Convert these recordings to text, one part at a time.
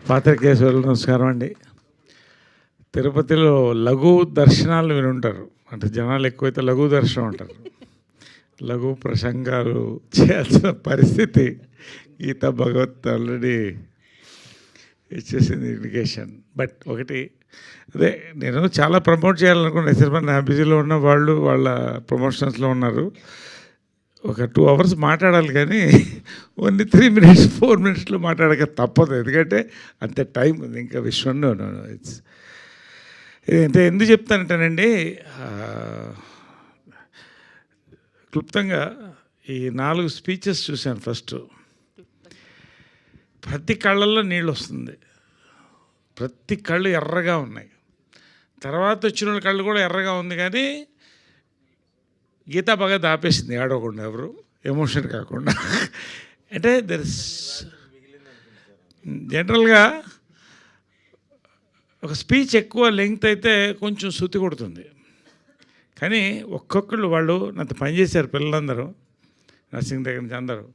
పాత్రికేయులకు నమస్కారం అండి. తిరుపతిలో లఘు దర్శనాలు వినుంటారు. అంటే జనాలు ఎక్కువైతే లఘు దర్శనం అంటారు. లఘు ప్రసంగాలు చేయాల్సిన పరిస్థితి గీతా భగవత్ ఆల్రెడీ ఇచ్చేసింది ఇండికేషన్. బట్ ఒకటి అదే, నేను చాలా ప్రమోట్ చేయాలనుకున్నాను. సినిమా నా బిజీలో ఉన్న వాళ్ళు వాళ్ళ ప్రమోషన్స్లో ఉన్నారు. ఒక 2 hours మాట్లాడాలి, కానీ ఓన్లీ 3 minutes 4 minutesలో మాట్లాడక తప్పదు. ఎందుకంటే అంత టైం ఉంది ఇంకా విశ్వంలో. ఇట్స్ అంటే ఎందుకు చెప్తానంటేనండి, క్లుప్తంగా ఈ 4 స్పీచెస్ చూశాను. ఫస్ట్ ప్రతి కళ్ళల్లో నీళ్ళు వస్తుంది, ప్రతి కళ్ళు ఎర్రగా ఉన్నాయి. తర్వాత వచ్చిన వాళ్ళ కళ్ళు కూడా ఎర్రగా ఉంది, కానీ గీతా భగత్ ఆపేసింది ఏడవకుండా, ఎవరు ఎమోషన్ కాకుండా. అంటే జనరల్గా ఒక స్పీచ్ ఎక్కువ లెంగ్త్ అయితే కొంచెం శృతి కొడుతుంది, కానీ ఒక్కొక్కళ్ళు వాళ్ళు నాతో పనిచేశారు. పిల్లలందరూ నర్సింగ్ దగ్గర నుంచి అందరూ,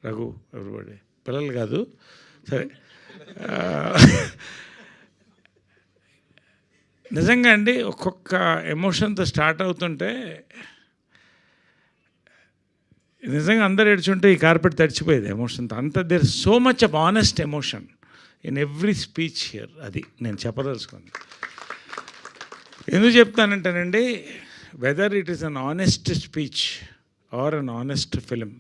రఘు ఎవరిబడి పిల్లలు కాదు సరే. నిజంగా అండి, ఒక్కొక్క ఎమోషన్తో స్టార్ట్ అవుతుంటే నిజంగా అందరు ఏడ్చుంటే ఈ కార్పెట్ తడిచిపోయేది ఎమోషన్తో. అంత there so much of honest emotion in every speech here. అది నేను చెప్పదలుచుకుంది. ఎందుకు చెప్తానంటేనండి, whether it is an honest speech or an honest film,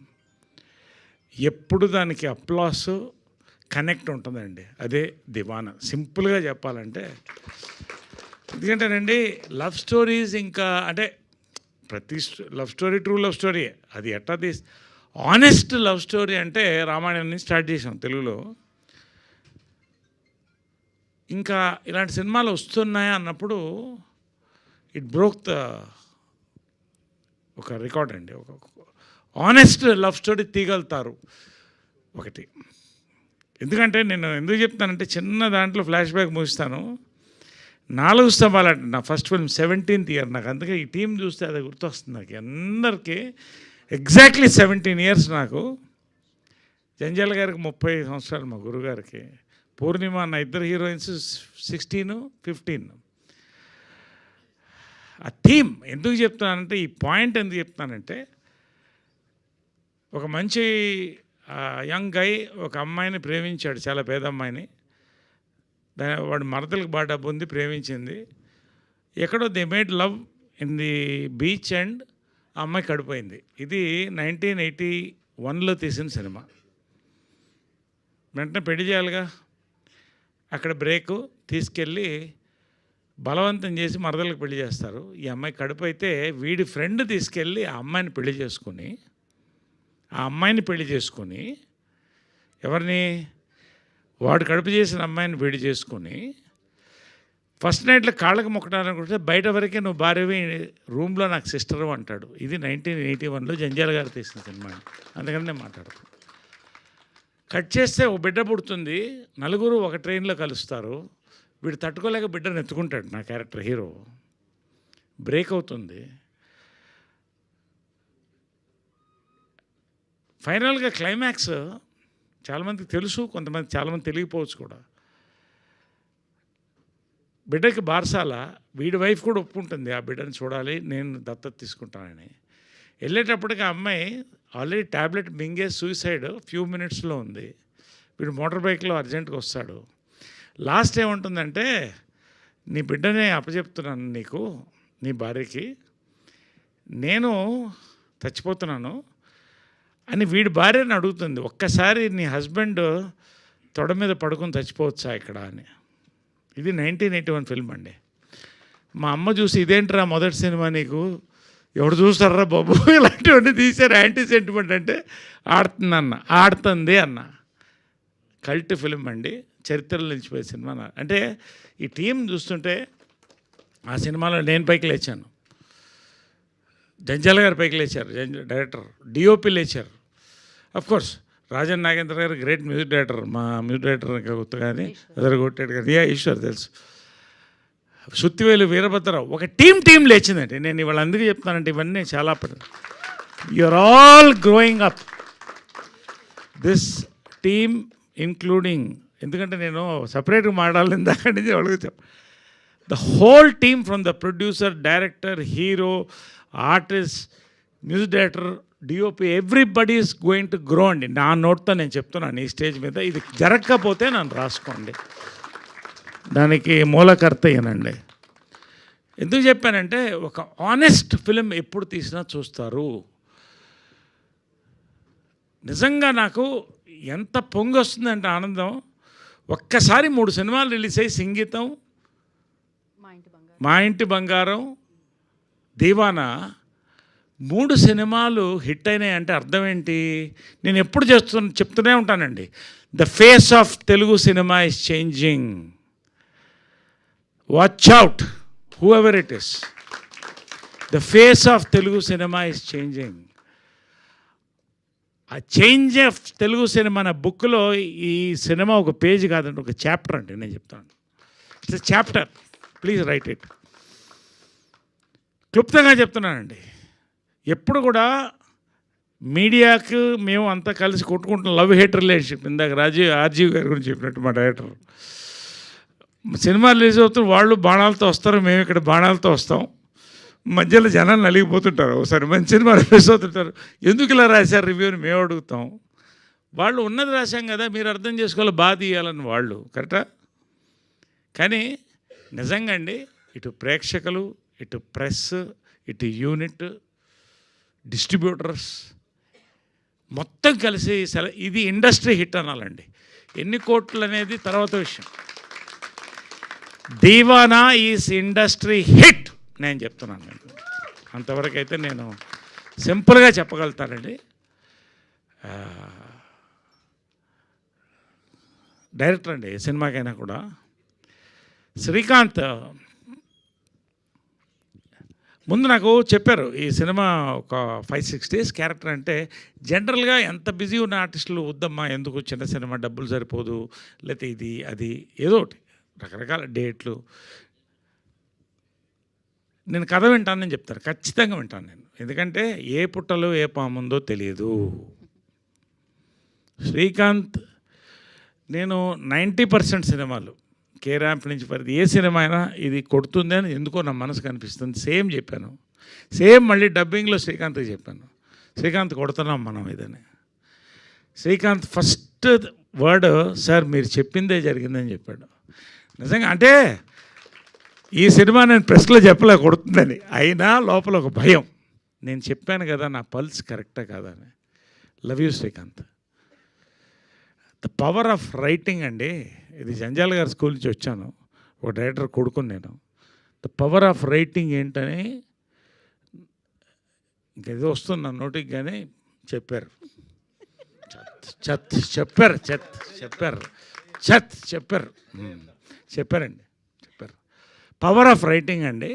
ఎప్పుడు దానికి అప్లాస్ కనెక్ట్ ఉంటుందండి. అదే దివానా. సింపుల్గా చెప్పాలంటే, ఎందుకంటేనండి లవ్ స్టోరీస్ ఇంకా అంటే ప్రతి love story true love story, అది ఎట్లా ఆనెస్ట్ లవ్ స్టోరీ అంటే రామాయణం నుంచి స్టార్ట్ చేసాం తెలుగులో. ఇంకా ఇలాంటి సినిమాలు వస్తున్నాయా అన్నప్పుడు ఇట్ బ్రోక్ ద ఒక రికార్డ్ అండి. ఒక ఆనెస్ట్ లవ్ స్టోరీ తీయగలుగుతారు ఒకటి. ఎందుకంటే నేను ఎందుకు చెప్తానంటే, చిన్న దాంట్లో ఫ్లాష్ బ్యాక్ ముగిస్తాను. 4 స్తంభాలంటే నా ఫస్ట్ ఫిల్మ్ 17th year నాకు. అందుకే ఈ టీం చూస్తే అది గుర్తొస్తుంది నాకు. అందరికీ ఎగ్జాక్ట్లీ 17 years నాకు. జంజాల గారికి 30 సంవత్సరాలు, మా గురుగారికి. పూర్ణిమ, నా ఇద్దరు హీరోయిన్స్ 16, 15. ఆ థీమ్ ఎందుకు చెప్తున్నానంటే, ఈ పాయింట్ ఎందుకు చెప్తానంటే, ఒక మంచి యంగ్ గై ఒక అమ్మాయిని ప్రేమించాడు, చాలా పేద అమ్మాయిని. వాడు మరదలకు బాగా డబ్బు ఉంది, ప్రేమించింది. ఎక్కడో they made love in the beach and ఆ అమ్మాయి కడిపోయింది. ఇది 1981లో తీసిన సినిమా. వెంటనే పెళ్లి చేయాలిగా, అక్కడ బ్రేకు తీసుకెళ్ళి బలవంతం చేసి మరదలకు పెళ్లి చేస్తారు. ఈ అమ్మాయి కడుపు అయితే వీడి ఫ్రెండ్ తీసుకెళ్ళి ఆ అమ్మాయిని పెళ్లి చేసుకొని ఎవరిని, వాడు కడుపు చేసిన అమ్మాయిని పెళ్లి చేసుకొని ఫస్ట్ నైట్లో కాళ్ళకు మొక్కడాలనుకుంటే బయట వరకే నువ్వు భార్యవి, రూమ్లో నాకు సిస్టరు అంటాడు. ఇది 1981లో జంజాల గారు తీసిన సినిమా. అందుకని నేను మాట్లాడుతాను. కట్ చేస్తే ఒక బిడ్డ పుడుతుంది, నలుగురు ఒక ట్రైన్లో కలుస్తారు. వీడు తట్టుకోలేక బిడ్డను ఎత్తుకుంటాడు, నా క్యారెక్టర్ హీరో. బ్రేక్ అవుతుంది. ఫైనల్గా క్లైమాక్స్ చాలామందికి తెలుసు, చాలామంది తెలియకపోవచ్చు కూడా. బిడ్డకి బారసాల, వీడి వైఫ్ కూడా ఒప్పుకుంటుంది ఆ బిడ్డను చూడాలి, నేను దత్తత తీసుకుంటానని. వెళ్ళేటప్పటికి ఆ అమ్మాయి ఆల్రెడీ ట్యాబ్లెట్ మింగే సూసైడ్ ఫ్యూ మినిట్స్లో ఉంది. వీడు మోటార్ బైక్లో అర్జెంటుగా వస్తాడు. లాస్ట్ ఏముంటుందంటే, నీ బిడ్డనే అప్పచెప్తున్నాను నీకు, నీ భార్యకి, నేను చచ్చిపోతున్నాను అని వీడి భార్యని అడుగుతుంది. ఒక్కసారి నీ హస్బెండ్ తొడ మీద పడుకొని చచ్చిపోవచ్చా ఇక్కడ అని. ఇది 1981 ఫిల్మ్ అండి. మా అమ్మ చూసి, ఇదేంట్రా మొదటి సినిమా నీకు, ఎవడు చూస్తారా బాబు ఇలాంటివన్నీ తీశారు, యాంటీ సెంటిమెంట్ అంటే ఆడుతుంది అన్న. కల్ట్ ఫిల్మ్ అండి, చరిత్రలో నిలిచిపోయే సినిమా. అంటే ఈ టీం చూస్తుంటే ఆ సినిమాలో నేను పైకి లేచాను, జంజాల గారు పైకి లేచారు, డైరెక్టర్, డిఓపి లేచారు. అఫ్కోర్స్ రాజన్ నాగేంద్ర గారు గ్రేట్ మ్యూజిక్ డైరెక్టర్, మా మ్యూజిక్ డైరెక్టర్ ఇంకా గుర్తు కానీ కొట్టాడు కానీ, ఈశ్వర్ తెలుసు. సుత్తివేలు వీరభద్రరావు, ఒక టీం లేచిందండి. నేను ఇవాళ అందుకే చెప్తానంటే, ఇవన్నీ చాలా you're all growing up. This team including ఎందుకంటే నేను సపరేట్గా మాట్లాడాలి ఇందాక నుంచి అడుగుతాం. The whole team from the producer, director, hero, artist, music director, DOP, everybody is going to grow అండి. నా నోట్తో నేను చెప్తున్నాను ఈ స్టేజ్ మీద. ఇది జరగకపోతే నన్ను రాసుకోండి, దానికి మూలకర్త ఏనండి. ఎందుకు చెప్పానంటే ఒక ఆనెస్ట్ ఫిలిం ఎప్పుడు తీసినా చూస్తారు. నిజంగా నాకు ఎంత పొంగి వస్తుందంటే ఆనందం. ఒక్కసారి 3 సినిమాలు రిలీజ్ అయ్యి సంగీతం, మా ఇంటి బంగారం, దీవానా 3 సినిమాలు హిట్ అయినాయి అంటే అర్థం ఏంటి? నేను ఎప్పుడు చెప్తూనే ఉంటానండి, the face of Telugu cinema is changing. Watch out who ever it is. The face of Telugu cinema is changing. ఆ చేంజ్ ఆఫ్ తెలుగు సినిమా అనే బుక్లో ఈ సినిమా ఒక పేజ్ కాదండి, ఒక చాప్టర్ అండి. నేను చెప్తాను, it's chapter, please right it. క్లుప్తంగా చెప్తున్నానండి. ఎప్పుడు కూడా మీడియాకు మేము అంతా కలిసి కొట్టుకుంటున్న లవ్ హేట్ రిలేషన్షిప్. ఇందాక ఆర్జీవి గారి గురించి చెప్పినట్టు మా డైరెక్టర్, సినిమా రిలీజ్ అవుతుంది, వాళ్ళు బాణాలతో వస్తారు, మేము ఇక్కడ బాణాలతో వస్తాం. మధ్యలో జనాలు నలిగిపోతుంటారు. ఒకసారి మంచి సినిమా రిలీజ్ అవుతుంటారు, ఎందుకు ఇలా రాశారు రివ్యూని మేము అడుగుతాం. వాళ్ళు ఉన్నది రాశాం కదా, మీరు అర్థం చేసుకోవాలి, బాగా తీయాలని వాళ్ళు, కరెక్టా? కానీ నిజంగా అండి, ఇటు ప్రేక్షకులు, ఇటు ప్రెస్, ఇటు యూనిట్, డిస్ట్రిబ్యూటర్స్ మొత్తం కలిసి ఇది ఇండస్ట్రీ హిట్ అనాలండి. ఎన్ని కోట్లు అనేది తర్వాత విషయం. దీవానా ఈజ్ ఇండస్ట్రీ హిట్ నేను చెప్తున్నాను. అంతవరకు అయితే నేను సింపుల్గా చెప్పగలుగుతానండి. డైరెక్టర్ అండి ఏ సినిమాకైనా కూడా. శ్రీకాంత్ ముందు నాకు చెప్పారు, ఈ సినిమా ఒక 5-6 డేస్ క్యారెక్టర్ అంటే జనరల్గా ఎంత బిజీ ఉన్న ఆర్టిస్టులు వద్దమ్మా, ఎందుకు చిన్న సినిమా డబ్బులు సరిపోదు, లేకపోతే ఇది అది ఏదో ఒకటి రకరకాల డేట్లు. నేను కథ వింటానని చెప్తారు, ఖచ్చితంగా వింటాను నేను. ఎందుకంటే ఏ పుట్టలో ఏ పాముందో తెలియదు. శ్రీకాంత్ నేను 90% సినిమాలు కే ర్యాంప్ నుంచి పరిధి ఏ సినిమా అయినా ఇది కొడుతుంది అని ఎందుకో నా మనసుకు అనిపిస్తుంది. సేమ్ చెప్పాను, సేమ్ మళ్ళీ డబ్బింగ్లో శ్రీకాంత్కి చెప్పాను, శ్రీకాంత్ కొడుతున్నాం మనం ఇదని. శ్రీకాంత్ ఫస్ట్ వర్డ్, సార్ మీరు చెప్పిందే జరిగిందని చెప్పాడు. నిజంగా అంటే ఈ సినిమా నేను ప్రెస్లో చెప్పలే కొడుతుందని, అయినా లోపల ఒక భయం. నేను చెప్పాను కదా నా పల్స్ కరెక్టా కాదా అని. Love you Srikanth. The power of writing అండి. ఇది జంజాల్ గారి స్కూల్ నుంచి వచ్చాను, ఒక డైరెక్టర్ కొడుకుని నేను. ద పవర్ ఆఫ్ రైటింగ్ ఏంటని ఇంకేదో వస్తుంది నా నోటికి, కానీ చెప్పారు చెప్పారండి. పవర్ ఆఫ్ రైటింగ్ అండి.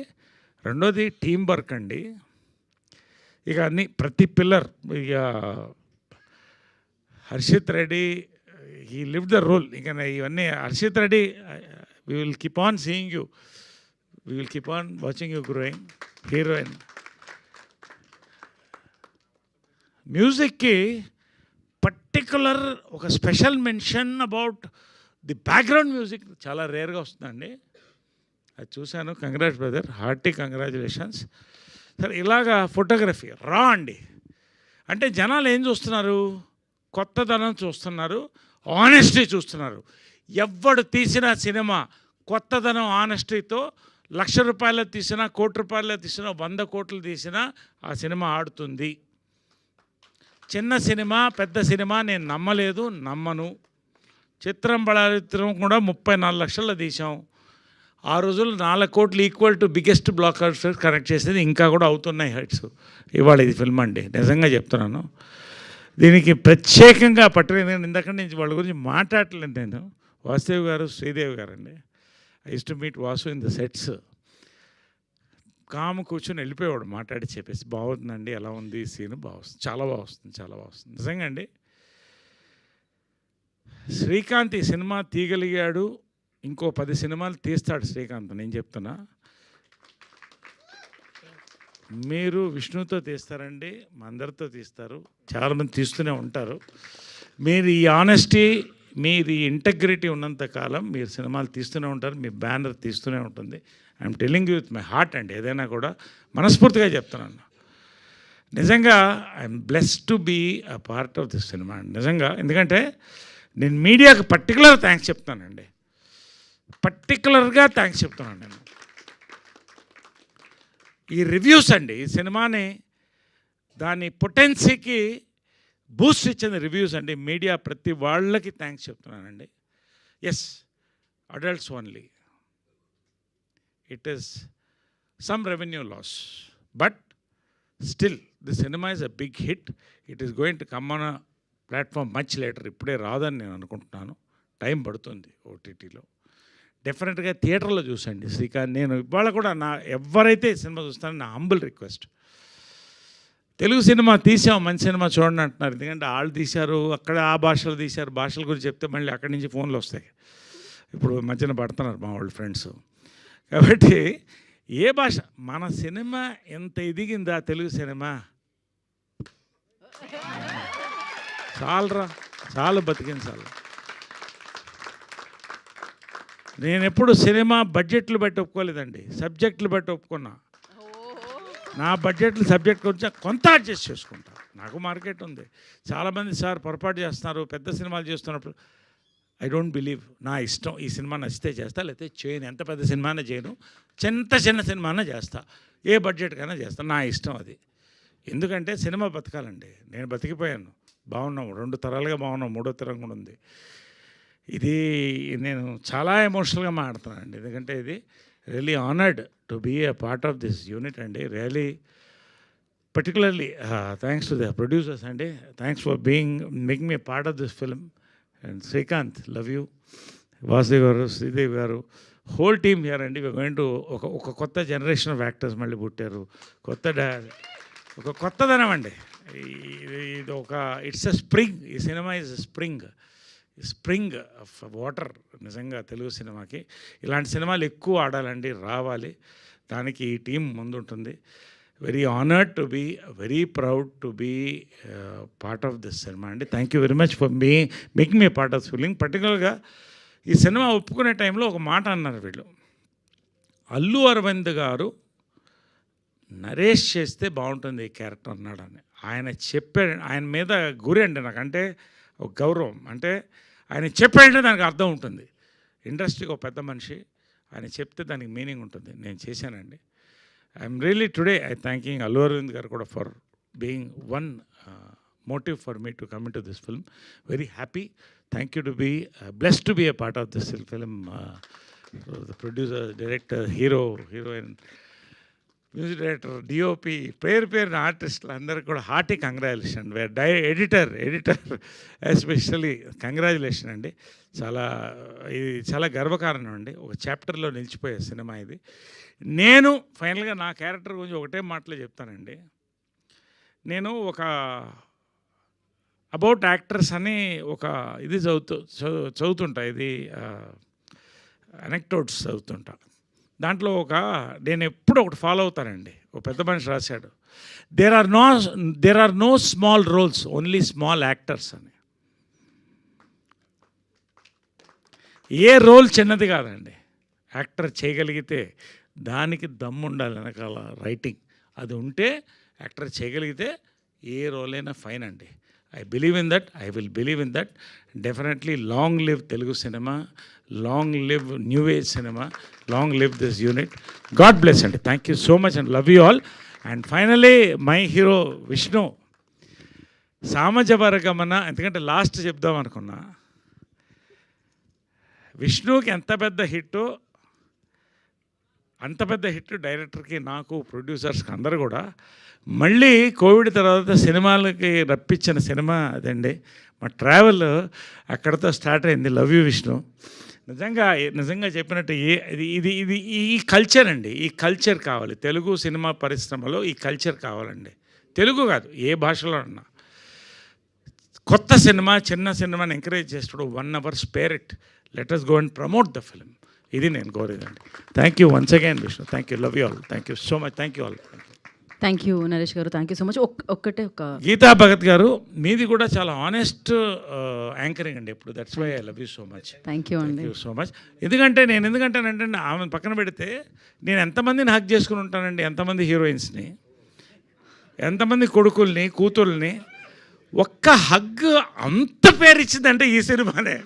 రెండోది టీం వర్క్ అండి. ఇక అన్నీ ప్రతి పిల్లర్, ఇక Harshit Reddy he live the role. ఇక ఇవన్నీ Harshit Reddy, we will keep on seeing you, we will keep on watching you growing. Heroine మ్యూజిక్కి పర్టికులర్ ఒక special mention about the background music చాలా రేర్గా వస్తుందండి. అది చూశాను. Congrats brother, hearty congratulations. సరే, ఇలాగా ఫోటోగ్రఫీ రా అండి. అంటే జనాలు ఏం చూస్తున్నారు? కొత్తదనం చూస్తున్నారు, ఆనెస్టీ చూస్తున్నారు. ఎవడు తీసిన సినిమా కొత్తదనం ఆనెస్టీతో ₹1,00,000 తీసినా, ₹1,00,00,000 తీసినా, 100 కోట్లు తీసినా ఆ సినిమా ఆడుతుంది. చిన్న సినిమా పెద్ద సినిమా నేను నమ్మలేదు, నమ్మను. చిత్రం బళారిత్రం కూడా 34 లక్షల్లో తీసాం. ఆ రోజుల్లో 4 కోట్లు equal to biggest block buster connect చేసేది, ఇంకా కూడా అవుతున్నాయి హైట్స్. ఇవాళ ఇది ఫిల్మ్ అండి, నిజంగా చెప్తున్నాను. దీనికి ప్రత్యేకంగా పట్టుకుని ఇందాక నుంచి వాళ్ళ గురించి మాట్లాడలేదు నేను. వాసుదేవ్ గారు, శ్రీదేవి గారు అండి. I use to meet Vasu in the sets. కాము కూర్చొని వెళ్ళిపోయేవాడు మాట్లాడి చెప్పేసి, బాగుందండి, ఎలా ఉంది ఈ సీన్, బాగా వస్తుంది, చాలా బాగా వస్తుంది, చాలా బాగా వస్తుంది. నిజంగా అండి, శ్రీకాంత్ ఈ సినిమా తీయగలిగాడు. ఇంకో 10 సినిమాలు తీస్తాడు శ్రీకాంత్, నేను చెప్తున్నా. మీరు విష్ణుతో తీస్తారండి, మా అందరితో తీస్తారు, చాలామంది తీస్తూనే ఉంటారు. మీరు ఈ ఆనెస్టీ మీది ఇంటగ్రిటీ ఉన్నంత కాలం మీరు సినిమాలు తీస్తూనే ఉంటారు, మీ బ్యానర్ తీస్తూనే ఉంటుంది. I'm telling you with my heart అండి, ఏదైనా కూడా మనస్ఫూర్తిగా చెప్తున్నాను. నిజంగా I'm blessed to be a part of this cinema అండి నిజంగా. ఎందుకంటే నేను మీడియాకి పర్టికులర్ థ్యాంక్స్ చెప్తానండి, పర్టికులర్గా థ్యాంక్స్ చెప్తున్నాను నేను. ఈ రివ్యూస్ అండి, ఈ సినిమాని దాని పొటెన్సీకి బూస్ట్ ఇచ్చింది రివ్యూస్ అండి. మీడియా ప్రతి వాళ్ళకి థ్యాంక్స్ చెప్తున్నానండి. Yes, adults only, it is some revenue loss, but still the cinema is a big hit. It is going to come on a platform much later. ఇప్పుడే రాదని నేను అనుకుంటున్నాను, టైం పడుతుంది ఓటీటీలో. డెఫినెట్గా థియేటర్లో చూసండి శ్రీకాంత్. నేను ఇవాళ కూడా ఎవరైతే ఈ సినిమా చూస్తానో నా హంబుల్ రిక్వెస్ట్, తెలుగు సినిమా తీసాం, మంచి సినిమా చూడండి అంటున్నారు. ఎందుకంటే వాళ్ళు తీశారు, అక్కడ ఆ భాషలో తీశారు, భాషల గురించి చెప్తే మళ్ళీ అక్కడి నుంచి ఫోన్లు వస్తాయి. ఇప్పుడు మధ్యన పడుతున్నారు మా వాళ్ళ ఫ్రెండ్స్. కాబట్టి ఏ భాష, మన సినిమా ఎంత ఎదిగిందా తెలుగు సినిమా, చాలరా, చాలు బతికింది చాలు. నేను ఎప్పుడు సినిమా బడ్జెట్లు బట్టి ఒప్పుకోలేదండి, సబ్జెక్టులు బట్టి ఒప్పుకున్నా. నా బడ్జెట్లు సబ్జెక్ట్ గురించి కొంత అడ్జస్ట్ చేసుకుంటా, నాకు మార్కెట్ ఉంది. చాలామంది సార్ పొరపాటు చేస్తున్నారు పెద్ద సినిమాలు చేస్తున్నప్పుడు. ఐ డోంట్ బిలీవ్, నా ఇష్టం, ఈ సినిమా నచ్చితే చేస్తా, లేకపోతే చేయను. ఎంత పెద్ద సినిమానే చేయను, చిన్న సినిమానే చేస్తా, ఏ బడ్జెట్కైనా చేస్తా, నా ఇష్టం అది. ఎందుకంటే సినిమా బతకాలండి. నేను బతికిపోయాను, బాగున్నాం, 2 తరాలుగా బాగున్నాం, 3వ తరం కూడా ఉంది. ఇది నేను చాలా ఎమోషనల్గా మాట్లాడుతున్నానండి, ఎందుకంటే ఇది really honoured to be a part of this unit అండి. Really particularly thanks to the producers అండి, thanks for making me part of this film. And Srikanth, love you. Vasudev గారు, శ్రీదేవి గారు, హోల్ టీమ్ హియర్ అండి. వి గోయింగ్ టు ఒక కొత్త generation of actors మళ్ళీ పుట్టారు, ఒక కొత్తదనం అండి. ఇది ఒక ఇట్స్ ఎ స్ప్రింగ్, ఈ cinema is spring of water నిజంగా తెలుగు సినిమాకి. ఇలాంటి సినిమాలు ఎక్కువ ఆడాలండి, రావాలి, దానికి ఈ టీం ముందుంటుంది. Very honoured to be, very proud to be part of this cinema అండి. Thank you very much for making me part of feeling. పర్టికులర్గా ఈ సినిమా ఒప్పుకునే టైంలో ఒక మాట అన్నారు వీళ్ళు, అల్లు అరవింద్ గారు నరేష్ చేస్తే బాగుంటుంది ఈ క్యారెక్టర్ అన్నాడని. ఆయన చెప్పాడు, ఆయన మీద గురి అండి నాకంటే ఒక గౌరవం. అంటే ఆయన చెప్పాడంటే దానికి అర్థం ఉంటుంది. ఇండస్ట్రీకి ఒక పెద్ద మనిషి, ఆయన చెప్తే దానికి మీనింగ్ ఉంటుంది. నేను చేశానండి. I'm really today thanking Allu Aravind garu కూడా for being one motive for me to come into this film. Very happy. Thank you to be blessed to be a part of this film. The producer, director, hero, heroine, music director, DOP, పేరు ఆర్టిస్టులు అందరికీ కూడా hearty congratulation. Editor especially congratulation అండి. ఇది చాలా గర్వకారణం అండి. ఒక చాప్టర్లో నిలిచిపోయే సినిమా ఇది. నేను ఫైనల్గా నా క్యారెక్టర్ గురించి ఒకటే మాటలో చెప్తానండి. నేను ఒక అబౌట్ యాక్టర్స్ అని ఒక ఇది చదువుతుంటా, ఇది అనెక్టోట్స్ చదువుతుంటా. దాంట్లో నేను ఎప్పుడు ఒకటి ఫాలో అవుతానండి. ఒక పెద్ద మనిషి రాశాడు, there are no small roles, only small actors అని. ఏ రోల్ చిన్నది కాదండి, యాక్టర్ చేయగలిగితే దానికి దమ్ము ఉండాలి వెనకాల రైటింగ్. అది ఉంటే యాక్టర్ చేయగలిగితే ఏ రోల్ అయినా ఫైన్ అండి. I believe in that. I will believe in that. Definitely long live Telugu cinema, long live New Age cinema, long live this unit. God bless and thank you so much and love you all. And finally, my hero Vishnu. Samajavaragamana, ఎందుకంటే last చెప్దాం అనుకున్నా. విష్ణుకి ఎంత పెద్ద హిట్టో అంత పెద్ద hit డైరెక్టర్కి, నాకు, ప్రొడ్యూసర్స్కి అందరూ కూడా. మళ్ళీ కోవిడ్ తర్వాత సినిమాలకి రప్పించిన సినిమా అదండి. మా ట్రావెల్ అక్కడతో స్టార్ట్ అయింది. Love you Vishnu. నిజంగా చెప్పినట్టు ఇది ఈ కల్చర్ అండి, ఈ కల్చర్ కావాలి. తెలుగు సినిమా పరిశ్రమలో ఈ కల్చర్ కావాలండి. తెలుగు కాదు, ఏ భాషలో అన్నా. కొత్త సినిమా, చిన్న సినిమాని ఎంకరేజ్ చేస్తాడు. 1 hour spare it. Let us go and promote the film. ఇది నేను కోరేదండి. Thank you once again Vishnu. Thank you, love you all. Thank you so much. Thank you all. Thank you Naresh గారు, థ్యాంక్ యూ సో మచ్. ఒక్కటే ఒక గీతా భగత్ గారు, మీది కూడా చాలా ఆనెస్ట్ యాంకరింగ్ అండి ఎప్పుడు. That's why I love you so much. Thank you అండి. Thank you so much. ఎందుకంటేనంటే ఆమె పక్కన పెడితే నేను ఎంతమందిని హక్ చేసుకుని ఉంటానండి, ఎంతమంది హీరోయిన్స్ని, ఎంతమంది కొడుకుల్ని, కూతుర్ని. ఒక్క హగ్ అంత పేరు ఇచ్చిందంటే ఈ సినిమానే.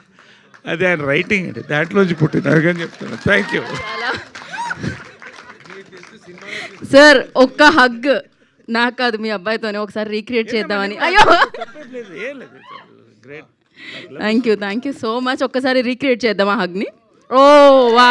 అది ఆయన రైటింగ్ అండి, దాంట్లోంచి పుట్టింది. అందుకని చెప్తున్నాను. Thank you sir. ఒక్క హగ్ నాకు కాదు, మీ అబ్బాయితోనే ఒకసారి రీక్రియేట్ చేద్దామని. అయ్యో, great. Thank you so much. ఒక్కసారి రీక్రియేట్ చేద్దాం ఆ హగ్ని. ఓ వా.